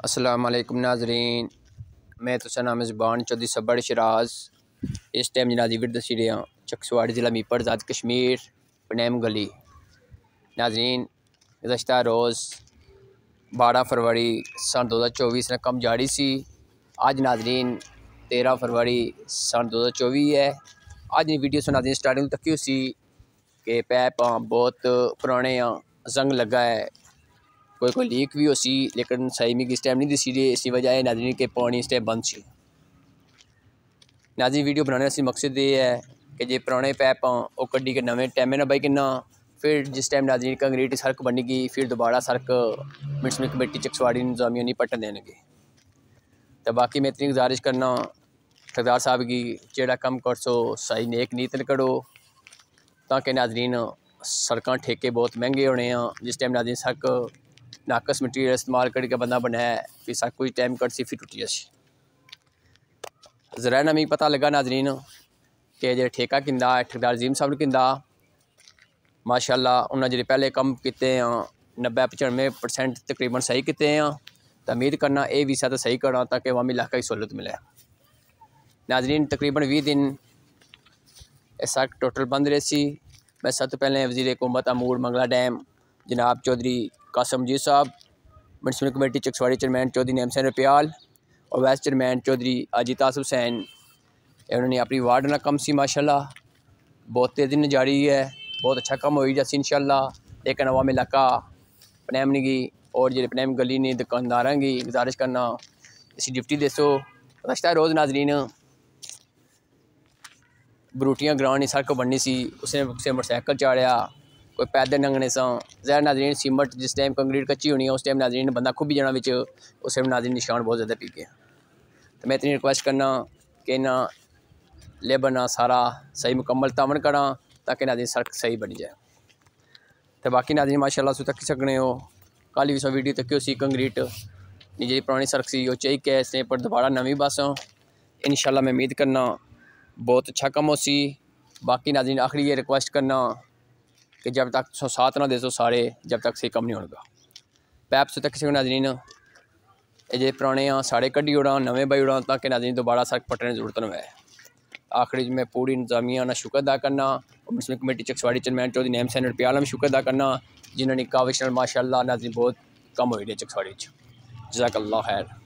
अस्सलाम वालेकुम नाजरीन, मैं तुसा नाम ज़बान चौधरी सबड़ शराज। इस टाइम जनाजी विद दसी रहा चकसवाड़ी ज़िला मीपर ज़ात कश्मीर पनेम गली। नाजरीन गुज़श्ता रोज़ 12 फरवरी सन 2024 ने कम जारी सी। आज नाजरीन 13 फरवरी सन 2024 है। आज की वीडियो से नाजरीन स्टार्टिंग तक सी कि पैप बहुत पुराने जंग लगा है, कोई लीक भी हो सी, लेकिन सही में इस टाइम नहीं दिसी रही। इसी वजह है नाजरीन के पानी इस टाइम बंद सी। नाजरीन वीडियो बनाने का मकसद ये है कि जो पुराने पैप वो कड्डी के नवे टाइम ना बई किन्ना, फिर जिस टाइम नाजरीन कंक्रीट सड़क बनेगी फिर दोबारा सड़क म्यूनसिपल कमेटी चकसवाड़ी इंतजामिया नहीं पट्टन देंगे। तो बाकी मैं इतनी गुजारिश करना ठेकेदार साहब की, जेड़ा कम कर सो सही नेक नीयत करो, ताकि नाजरीन सड़क ठेके बहुत महंगे होने हैं। जिस टाइम नाजरीन सड़क नाकस मटीरियल इस्तेमाल करके बंदा बनाया फिर सब कुछ टाइम कट सी फिर टुटी सी। जरा ना मिगी पता लगा नाजरीन कि जो ठेका किंदा ठेकेदार जीम साहब किंदा माशाल्लाह उन्हें जो पहले कम किए 90-95% तकरीबन सही किए हैं। तो उम्मीद करना ये भी तो सही करना ताकि अवामी इलाका की सहूलत मिले। नाजरीन तकरीबन 20 दिन सड़क टोटल बंद रही सी। मैं सब तो पहले वज़ीर हुकूमत अमूर मंगला डैम जनाब चौधरी कासमजीत साहब, municipal committee Chakswari chairman Chaudhary Naem Hussain Rupyal और वाइस चेयरमैन चौधरी अजीतास हुसैन, उन्होंने अपनी वार्ड ना कम सी माशाल्लाह बहुत तेज़ी ने जारी है। बहुत अच्छा कम हो जासी इंशाल्लाह। लेकिन अवामी इलाका पनेम की और जो पनेम गली ने दुकानदार की गुजारिश करना इसी डिप्टी दसो। गुज़श्ता रोज़ नाजरीन बरूटियाँ ग्राउंड सड़क बननी सी, उसने मोटरसाइकिल चाड़िया, कोई पैदल लंघने से ज़ाहिर नाजरीन सीमेंट जिस टाइम कंक्रीट कच्ची होनी है उस टाइम नाजरीन बंदा खुबी जाना बिच, उस टाइम नाजरीन निशान बहुत ज़्यादा पी गए। तो मैं इतनी रिक्वेस्ट करना कि ना लेबर ना सारा सही मुकम्मल तामन करा ताकि नाजरीन सड़क सही बनी जाए। तो बाकी नाजरीन माशाल्लाह सु तक सकने हो कल भी सौ वीडियो तक सी कंक्रीट जी पुरानी सड़क सी वो चाहिए कि इसने पर दोबारा नवी बस इंशाल्लाह मैं उम्मीद करना बहुत अच्छा कम हो सी। बाकी नाजरीन आखिरी ये रिक्वेस्ट करना कि जब तक साथ ना दे सो सारे, जब तक सही कम नहीं होगा। पैप से तक नाजरीन ये पुराने साढ़े कड्डी उड़ा नवे बई उड़ा ताकि नाजरीन दोबारा सड़क पटने की जरूरत न है। आखिरी में पूरी इंतजामिया ना शुक्र अदा करना और municipal committee Chakswari chairman Chaudhary Naem Hussain Rupyal में शुक्र अदा करना जिन्होंने काविश माशाल्लाह नाजरीन बहुत कम हो रही है चकसवाड़ी। जज़ाकल्लाह खैर।